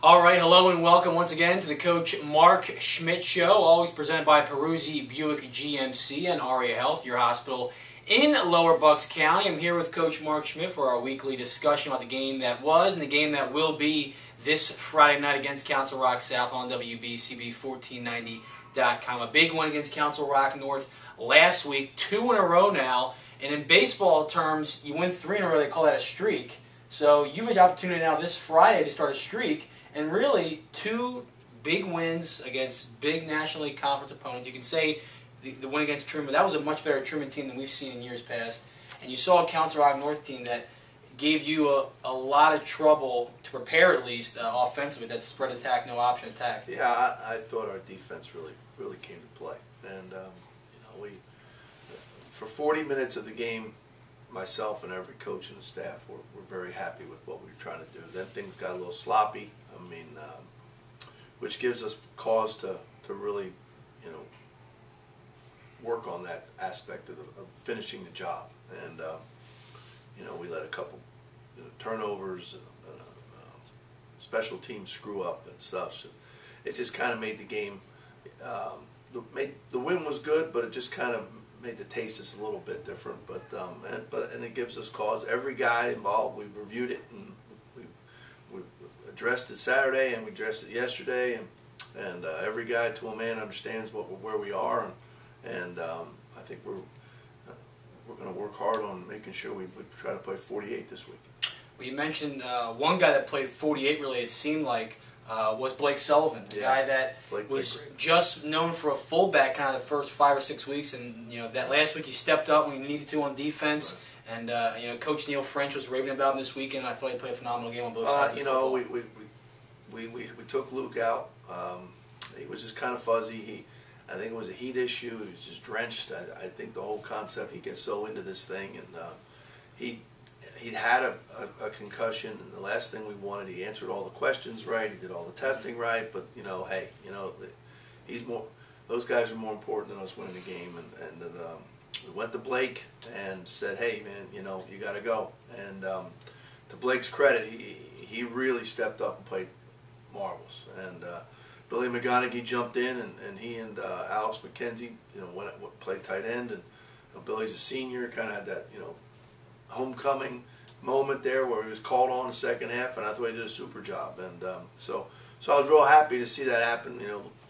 All right, hello and welcome once again to the Coach Mark Schmidt Show, always presented by Peruzzi Buick GMC and Aria Health, your hospital in Lower Bucks County. I'm here with Coach Mark Schmidt for our weekly discussion about the game that was and the game that will be this Friday night against Council Rock South on WBCB1490.com. A big one against Council Rock North last week, 2 in a row now. And in baseball terms, you win 3 in a row, they call that a streak. So you've had the opportunity now this Friday to start a streak. And really, 2 big wins against big National League Conference opponents. You can say the win against Truman, that was a much better Truman team than we've seen in years past. And you saw a Council Rock North team that gave you a lot of trouble to prepare, at least, offensively. That spread attack, no option attack. Yeah, I thought our defense really came to play. And, we for 40 minutes of the game, myself and every coach and the staff were very happy with what we were trying to do. Then things got a little sloppy. I mean, which gives us cause to really, work on that aspect of finishing the job. And we let a couple turnovers, special teams screw up and stuff. So it just kind of made the game. The win was good, but it just kind of made the taste just a little bit different, and it gives us cause. Every guy involved, we reviewed it and we addressed it Saturday and we addressed it yesterday, and every guy to a man understands where we are, and I think we're going to work hard on making sure we try to play 48 this week. Well, you mentioned one guy that played 48. Really, it seemed like. Was Blake Sullivan, the guy that was just known for a fullback kind of the first 5 or 6 weeks, and that last week he stepped up when he needed to on defense, and Coach Neil French was raving about him this weekend. I thought he played a phenomenal game on both sides. We took Luke out. He was just kind of fuzzy. I think it was a heat issue. He was just drenched. I think the whole concept, he gets so into this thing, and he'd had a concussion, and the last thing we wanted, he answered all the questions right, he did all the testing right, but hey, he's more. Those guys are more important than us winning the game, and we went to Blake and said, hey man, you got to go. And to Blake's credit, he really stepped up and played marvelous. And Billy McGonigal jumped in, and he and Alex McKenzie, played tight end, and Billy's a senior, kind of had that homecoming moment there where he was called on the second half, and I thought he did a super job. And so I was real happy to see that happen.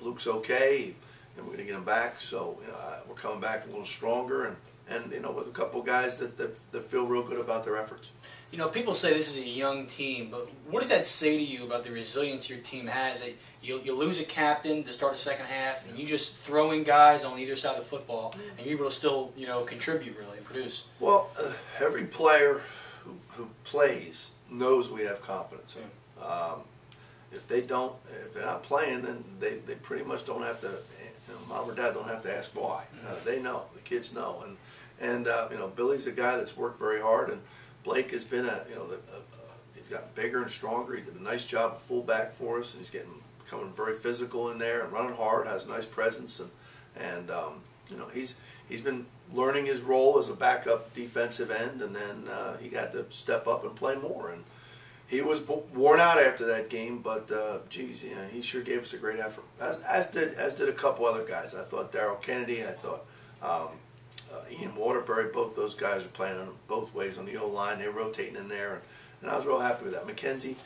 Luke's okay, and we're going to get him back. So we're coming back a little stronger, and with a couple of guys that feel real good about their efforts. People say this is a young team, but what does that say to you about the resilience your team has? You lose a captain to start the second half, and you just throw in guys on either side of the football, and you're able to still contribute really and produce. Well, every player who plays knows we have confidence in them. If they're not playing, then they pretty much don't have to. Mom or dad don't have to ask why. They know. The kids know, and Billy's a guy that's worked very hard, and Blake has been he's gotten bigger and stronger. He did a nice job at fullback for us, and he's becoming very physical in there and running hard. Has a nice presence, and he's been learning his role as a backup defensive end, and then he got to step up and play more. And he was worn out after that game, but geez, he sure gave us a great effort. As did a couple other guys. I thought Darrell Kennedy. I thought. Ian Waterbury, both those guys are playing on both ways on the O-line. They're rotating in there, and I was real happy with that. McKenzie,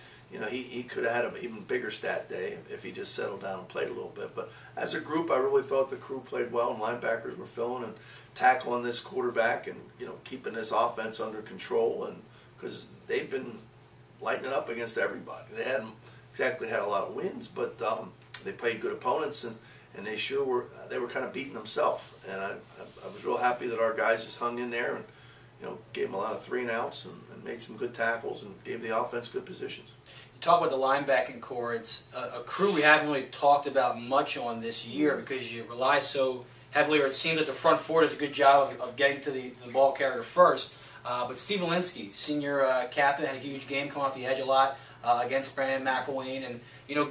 he could have had an even bigger stat day if he just settled down and played a little bit. But as a group, I really thought the crew played well, and linebackers were filling and tackling this quarterback and keeping this offense under control, and because they've been lighting it up against everybody. They hadn't exactly had a lot of wins, but they played good opponents, and they sure were. They were kind of beating themselves, and I was real happy that our guys just hung in there and gave them a lot of 3 and outs and made some good tackles and gave the offense good positions. You talk about the linebacking core. It's a crew we haven't really talked about much on this year because you rely so heavily, or it seems that the front four does a good job of getting to the ball carrier first. But Steve Alinsky, senior captain, had a huge game, come off the edge a lot against Brandon McElwain. And,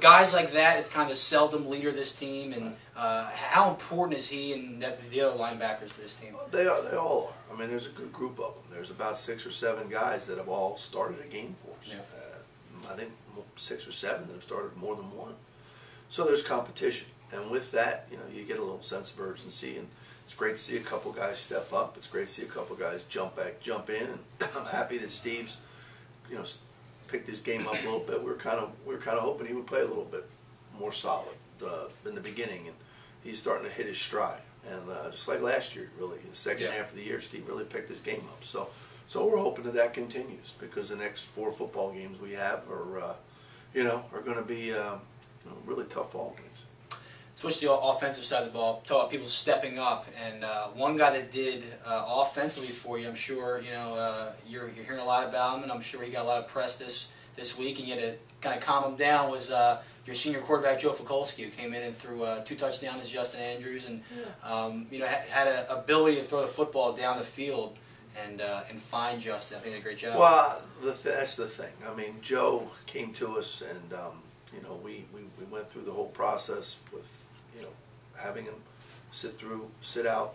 guys like that, it's kind of seldom leader of this team. And how important is he and the other linebackers to this team? They all are. I mean, there's a good group of them. There's about 6 or 7 guys that have all started a game for us. Yeah. I think 6 or 7 that have started more than one. So there's competition, and with that, you get a little sense of urgency, and it's great to see a couple guys step up. It's great to see a couple guys jump in, and I'm happy that Steve's, picked his game up a little bit. We were kind of hoping he would play a little bit more solid in the beginning, and he's starting to hit his stride. And just like last year, really, the second half of the year, Steve really picked his game up. So we're hoping that continues, because the next 4 football games we have are going to be really tough ball games. Switch to the offensive side of the ball. Talk about people stepping up, and one guy that did offensively for you, I'm sure you're hearing a lot about him, and I'm sure he got a lot of press this week, and you had to kind of calm him down. Was your senior quarterback Joe Fikolski, who came in and threw 2 touchdowns to Justin Andrews, and had an ability to throw the football down the field and find Justin. I think he did a great job. Well, that's the thing. I mean, Joe came to us, and we went through the whole process with having him sit out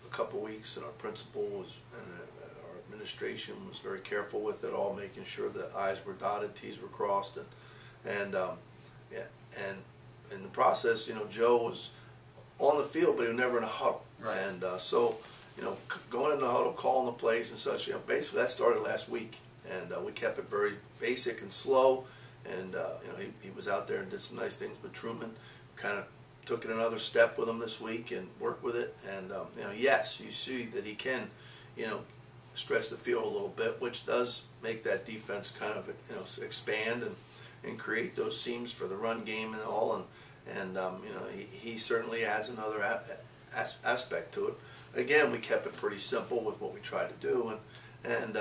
a couple weeks, and our principal and our administration was very careful with it all, making sure that I's were dotted, T's were crossed, and in the process, Joe was on the field, but he was never in a huddle, right. And so going in the huddle, calling the plays and such, basically that started last week, and we kept it very basic and slow, and he was out there and did some nice things, but Truman kind of took it another step with him this week and worked with it, and yes, you see that he can stretch the field a little bit, which does make that defense kind of expand and create those seams for the run game and all, and he certainly adds another aspect to it. Again, we kept it pretty simple with what we tried to do, and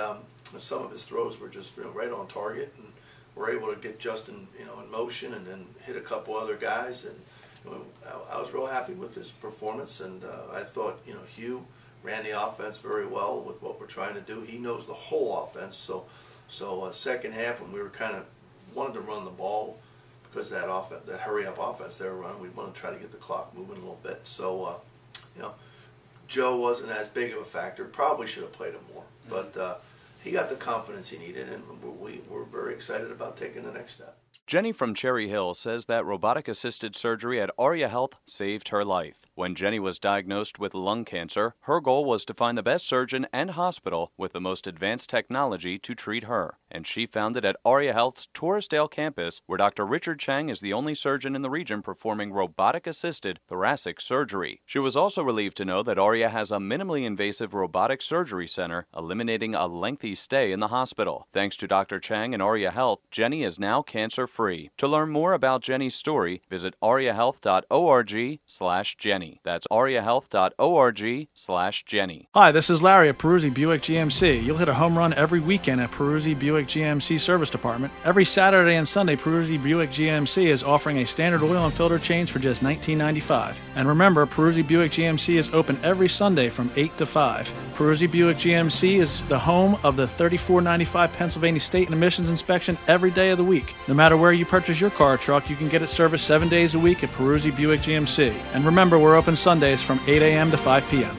some of his throws were just right on target, and we're able to get Justin in motion and then hit a couple other guys, and I was real happy with his performance, and I thought Hugh ran the offense very well with what we're trying to do. He knows the whole offense, so second half, when we were kind of wanted to run the ball because of that hurry up offense they were running, we wanted to try to get the clock moving a little bit. So Joe wasn't as big of a factor. Probably should have played him more, but he got the confidence he needed, and we're very excited about taking the next step. Jenny from Cherry Hill says that robotic-assisted surgery at Aria Health saved her life. When Jenny was diagnosed with lung cancer, her goal was to find the best surgeon and hospital with the most advanced technology to treat her. And she found it at Aria Health's Torresdale campus, where Dr. Richard Chang is the only surgeon in the region performing robotic-assisted thoracic surgery. She was also relieved to know that Aria has a minimally invasive robotic surgery center, eliminating a lengthy stay in the hospital. Thanks to Dr. Chang and Aria Health, Jenny is now cancer-free. To learn more about Jenny's story, visit ariahealth.org/Jenny. That's ariahealth.org/Jenny. Hi, this is Larry at Peruzzi Buick GMC. You'll hit a home run every weekend at Peruzzi Buick GMC Service Department. Every Saturday and Sunday, Peruzzi Buick GMC is offering a standard oil and filter change for just $19.95. And remember, Peruzzi Buick GMC is open every Sunday from 8 to 5. Peruzzi Buick GMC is the home of the $34.95 Pennsylvania State and Emissions Inspection every day of the week. No matter where you purchase your car or truck, you can get it serviced 7 days a week at Peruzzi Buick GMC. And remember, we're open Sundays from 8 a.m. to 5 p.m.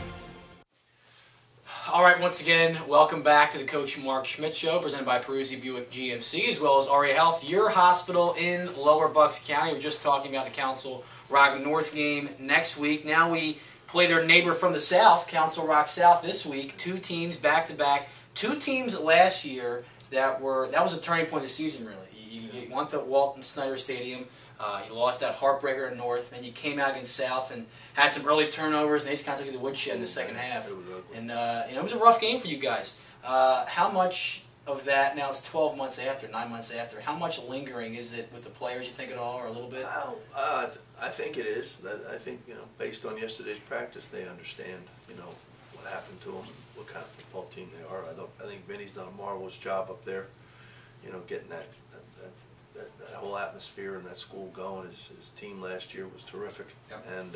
All right, once again, welcome back to the Coach Mark Schmidt Show, presented by Peruzzi Buick GMC, as well as Aria Health, your hospital in Lower Bucks County. We're just talking about the Council Rock North game next week. Now we play their neighbor from the South, Council Rock South, this week. 2 teams back-to-back. 2 teams last year that was a turning point of the season, really. You went to Walton Snyder Stadium. You lost that heartbreaker in North, and you came out against South and had some early turnovers, and they just kind of took you to the woodshed in the second half. And it was a rough game for you guys. How much of that, now it's 12 months after, 9 months after, how much lingering is it with the players, you think at all, or a little bit? Well, I think it is. I think, based on yesterday's practice, they understand, what happened to them, what kind of football team they are. I think Vinny's done a marvelous job up there, getting that whole atmosphere and that school going. His team last year was terrific, yep. And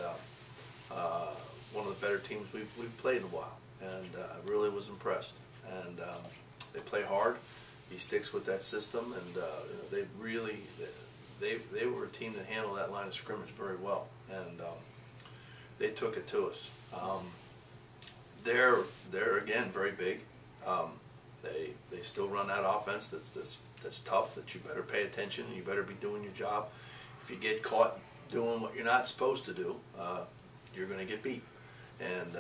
one of the better teams we've played in a while, and I really was impressed. And they play hard. He sticks with that system, and they were a team that handled that line of scrimmage very well, and they took it to us. They're again very big. They still run that offense that's tough, that you better pay attention and you better be doing your job. If you get caught doing what you're not supposed to do, you're going to get beat. And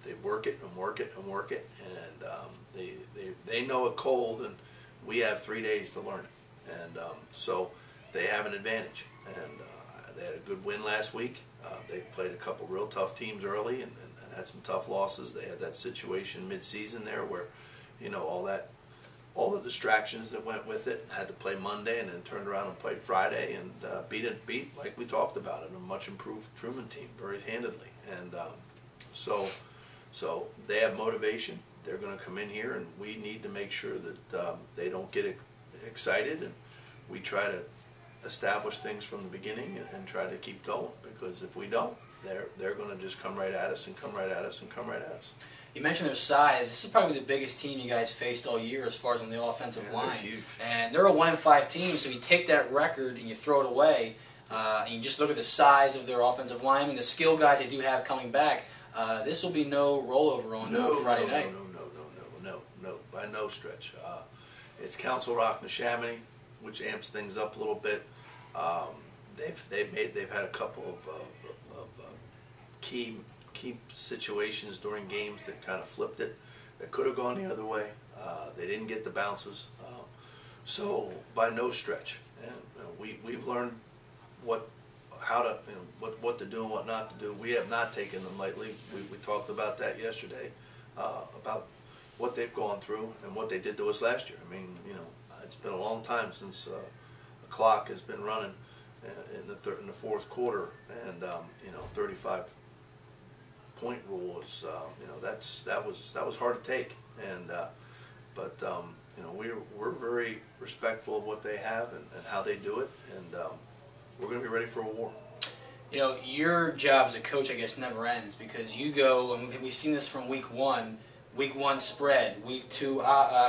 they work it and work it and work it, and they know it cold, and we have 3 days to learn it. And so they have an advantage. And they had a good win last week. They played a couple real tough teams early and had some tough losses. They had that situation mid-season there where, you know, all the distractions that went with it. Had to play Monday and then turned around and played Friday and beat like we talked about it, a much improved Truman team very handedly. And so they have motivation. They're going to come in here, and we need to make sure that they don't get excited, and we try to establish things from the beginning and try to keep going, because if we don't, they're going to just come right at us and come right at us and come right at us. You mentioned their size. This is probably the biggest team you guys faced all year as far as on the offensive line. They're huge. And they're a 1-5 team, so you take that record and you throw it away, and you just look at the size of their offensive line and the skill guys they do have coming back. This will be no rollover on Friday night. No, by no stretch. It's Council Rock Neshaminy, which amps things up a little bit. They've had a couple of key situations during games that kind of flipped it. That could have gone the other way. They didn't get the bounces. So by no stretch. And we've learned what to do and what not to do. We have not taken them lightly. We talked about that yesterday, about what they've gone through and what they did to us last year. I mean, you know, it's been a long time since the clock has been running in the fourth quarter, and you know, 35-point rule is that was hard to take, and but you know, we're very respectful of what they have and how they do it, and we're going to be ready for a war. You know, your job as a coach, I guess, never ends, because you go, and we've seen this from week 1. Week 1 spread, week 2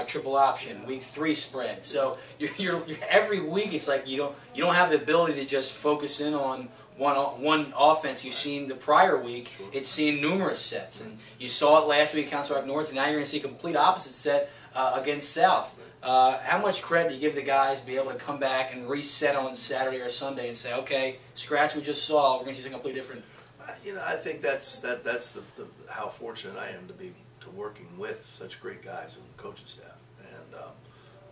triple option, week 3 spread. So you're every week it's like you don't have the ability to just focus in on one offense. You've seen the prior week. Sure. It's seen numerous sets, and you saw it last week at Council Rock North, and now you're going to see a complete opposite set against South. How much credit do you give the guys to be able to come back and reset on Saturday or Sunday and say, okay, scratch what we just saw, we're going to see something completely different? You know, I think that's how fortunate I am to be working with such great guys and coaching staff, and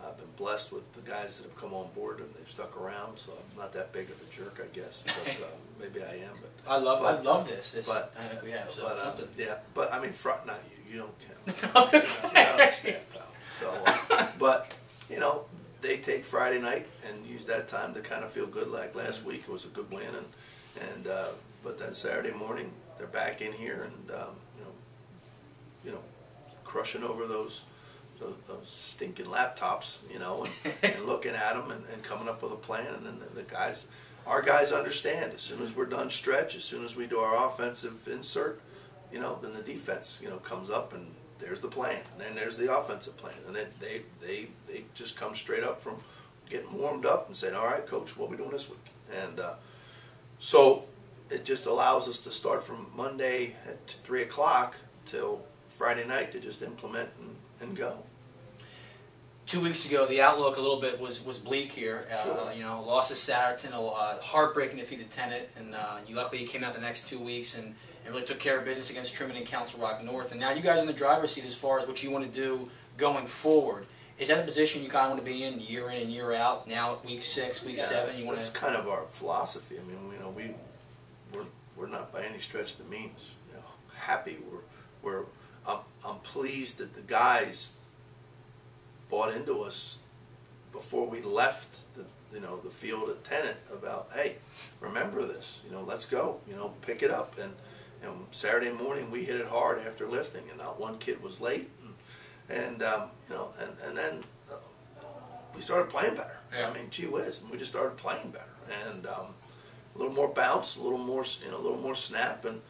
I've been blessed with the guys that have come on board and they've stuck around. So I'm not that big of a jerk, I guess, but maybe I am. But I love this. But I think we have something. Yeah, but I mean, not you. You don't count. You're not on the staff, pal. So, but you know, they take Friday night and use that time to kind of feel good. Like last week, it was a good win, and but then Saturday morning they're back in here and you know, crushing over those stinking laptops, you know, and looking at them and coming up with a plan. And then our guys understand. As soon as we're done stretch, as soon as we do our offensive insert, you know, then the defense, you know, comes up and there's the plan, and then there's the offensive plan, and then they just come straight up from getting warmed up and saying, all right, coach, what are we doing this week? And so it just allows us to start from Monday at 3 o'clock till Friday night to just implement and go. 2 weeks ago, the outlook a little bit was bleak here. Sure. You know, lost to Satterton, a heartbreaking defeat to Tenet, and luckily you came out the next 2 weeks and really took care of business against Truman and Council Rock North. And now you guys are in the driver's seat as far as what you want to do going forward. Is that a position you kind of want to be in and year out? Now at week 6, week 7, you want to? That's kind of our philosophy. I mean, you know, we're not by any stretch of the means, you know, happy. I'm pleased that the guys bought into us before we left the field at Tenet about, hey, remember this, you know, let's go, you know, pick it up. And Saturday morning we hit it hard after lifting, and not one kid was late, and you know, and then we started playing better. Yeah. I mean, gee whiz, we just started playing better, and a little more bounce, a little more snap, and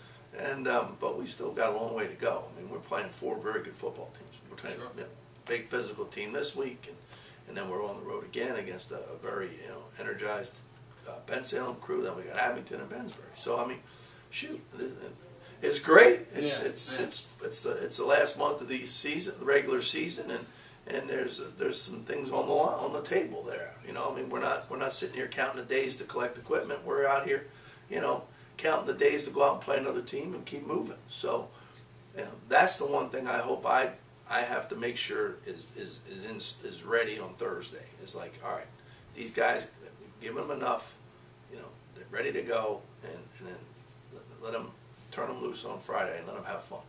but we still got a long way to go. I mean, we're playing 4 very good football teams. We're playing a big physical team this week, and then we're on the road again against a very energized Ben Salem crew. Then we got Abington and Bensbury. So I mean, shoot, It's great. Yeah, It's the last month of the season, the regular season, and there's some things on the table there. You know, I mean, we're not sitting here counting the days to collect equipment. We're out here, you know, counting the days to go out and play another team and keep moving. So, you know, that's the one thing I hope I have to make sure is ready on Thursday. It's like, all right, these guys, give them enough, you know, they're ready to go, and then let them turn them loose on Friday and let them have fun.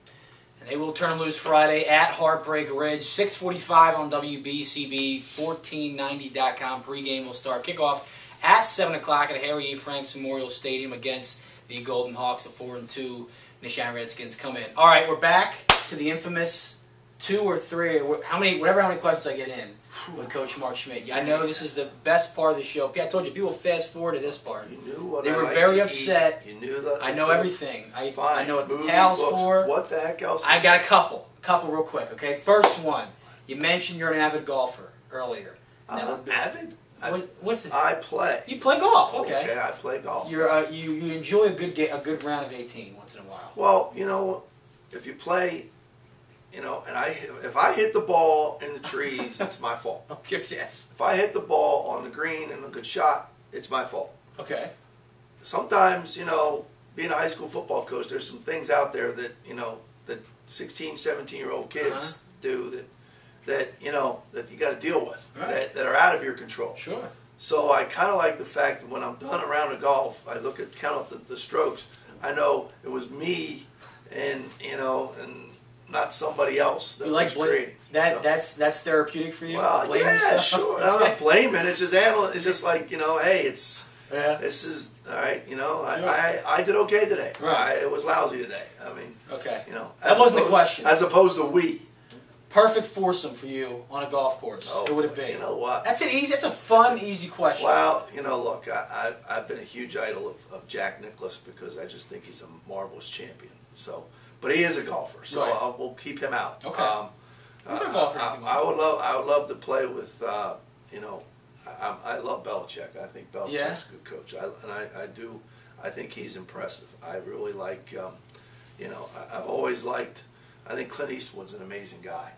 And they will turn them loose Friday at Heartbreak Ridge, 6:45 on WBCB, 1490.com. Pregame will start. Kickoff at 7 o'clock at Harry E. Franks Memorial Stadium against the Golden Hawks. The 4-2 Nishan Redskins come in. All right, we're back to the infamous 2 or 3, how many questions I get in with Coach Mark Schmidt. I know this is the best part of the show. I told you, people fast forward to this part. You knew what they I were like very to upset. Eat. You knew that. I know everything. I know what the movie, towel's books, for. What the heck else? I got a couple real quick. Okay, first one. You mentioned you're an avid golfer earlier. I'm an avid. What's it? I play. You play golf. Okay. Okay, I play golf. You enjoy a good round of 18 once in a while. Well, you know, if you play, you know, and if I hit the ball in the trees, it's my fault. Okay, yes. If I hit the ball on the green and a good shot, it's my fault. Okay. Sometimes, you know, being a high school football coach, there's some things out there that, you know, that 16, 17-year-old kids do that you know, that you got to deal with, that are out of your control. Sure. So I kind of like the fact that when I'm done around the golf, I count up the strokes. I know it was me, and you know, and not somebody else that was creating. That's therapeutic for you. Well, blaming yeah, yourself? sure. I'm not blaming. It's just It's just like, you know, hey, Yeah. this is all right. You know, I did okay today. Right. It was lousy today. I mean, Okay. you know, That wasn't the question. As opposed to we. Perfect foursome for you on a golf course. Who would it be? You know what? That's a fun, easy question. Well, you know, look, I've been a huge idol of Jack Nicklaus because I just think he's a marvelous champion. So, but he is a golfer, so we'll keep him out. Okay. I would love to play with, you know, I love Belichick. I think Belichick's a good coach. I think he's impressive. I really like, you know, I've always liked. I think Clint Eastwood's an amazing guy.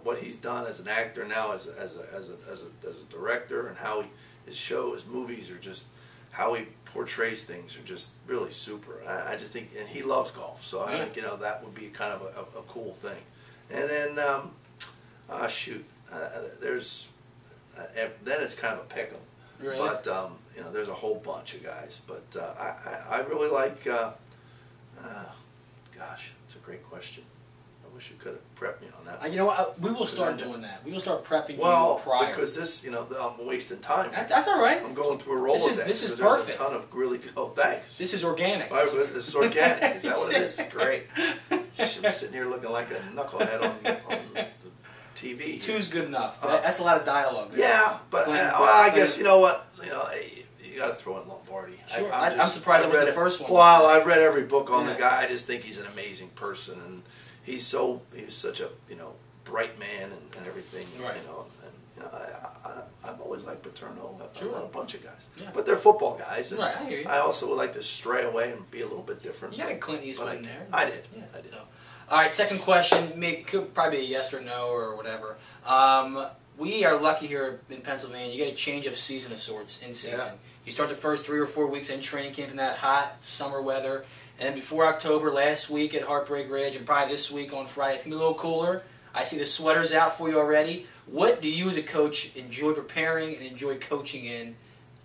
What he's done as an actor now, as a director, and how his movies are just, how he portrays things are just really super. I just think, and he loves golf, so I think, you know, that would be kind of a cool thing. And then, there's, then it's kind of a pick 'em. Really? But you know, there's a whole bunch of guys. But I really like. Gosh, it's a great question. I wish you could have prepped me on that. You know what? We will start doing that. We will start prepping you prior. Because this, you know, I'm wasting time. That's all right. I'm going through a Rolodex. This is There's perfect. a ton of really thanks. This is organic. This is organic. Is that what it is? Great. I'm sitting here looking like a knucklehead on the TV. Two's good enough. But that's a lot of dialogue. Yeah, but I guess, you know what? You know, you got to throw in Lombardi. Sure. I'm surprised that was the first one. Well, I've read every book on the guy. I just think he's an amazing person, and he was such a, you know, bright man and everything. Right. You know, and you know, I've always liked Paterno. Sure. A bunch of guys. Yeah. But they're football guys. And right. I hear you. I also would like to stray away and be a little bit different. You got a Clint Eastwood in there. I did. Yeah. I did. So. All right, second question. Could probably be a yes or no or whatever. We are lucky here in Pennsylvania. You get a change of season of sorts in season. Yeah. You start the first 3 or 4 weeks in training camp in that hot summer weather. And then before October, last week at Heartbreak Ridge, and probably this week on Friday, it's going to be a little cooler. I see the sweaters out for you already. What do you as a coach enjoy preparing and enjoy coaching in?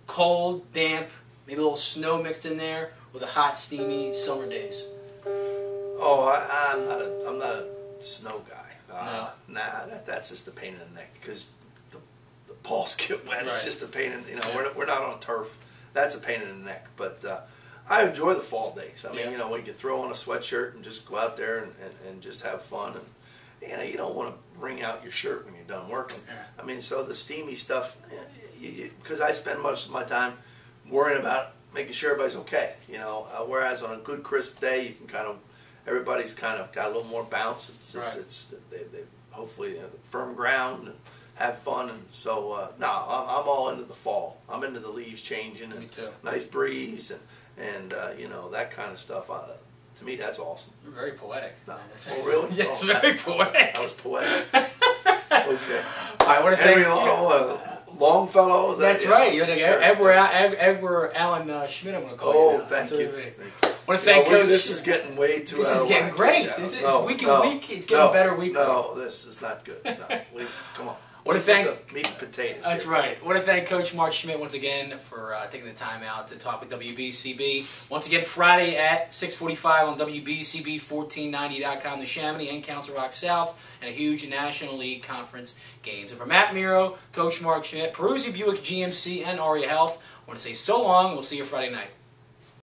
Cold, damp, maybe a little snow mixed in there, or the hot, steamy summer days? Oh, I'm not a snow guy. No. Nah, that's just a pain in the neck because the balls get wet. Right. It's just a pain in, you know, we're not on turf. That's a pain in the neck. But I enjoy the fall days. I mean, you know, when you throw on a sweatshirt and just go out there and just have fun. And, you know, you don't want to wring out your shirt when you're done working. I mean, so the steamy stuff, because I spend most of my time worrying about making sure everybody's okay. You know, whereas on a good crisp day, you can kind of, everybody's kind of got a little more bounce. They hopefully have firm ground and have fun. And so, I'm all into the fall. I'm into the leaves changing and Me too. nice breeze and you know, that kind of stuff. To me, that's awesome. You're very poetic. No. Oh, really? Yes, Oh, very poetic. That was poetic. Okay. I want to thank Longfellow. That's right. You're like sure. Edward Allen Schmidt. I'm going to call you. Oh, now. thank you. I want to thank Coach. This is getting way too. This out is of getting whack. great. Yeah. It's week no, and week. It's getting better week. No, this is not good. No, come on. I want to thank the meat and potatoes. That's here. right. I want to thank Coach Mark Schmidt once again for taking the time out to talk with WBCB. Once again, Friday at 6:45 on WBCB1490.com, the Chamonix and Council Rock South, and a huge National League Conference games. And for Matt Miro, Coach Mark Schmidt, Peruzzi Buick GMC, and Aria Health, I want to say so long. We'll see you Friday night.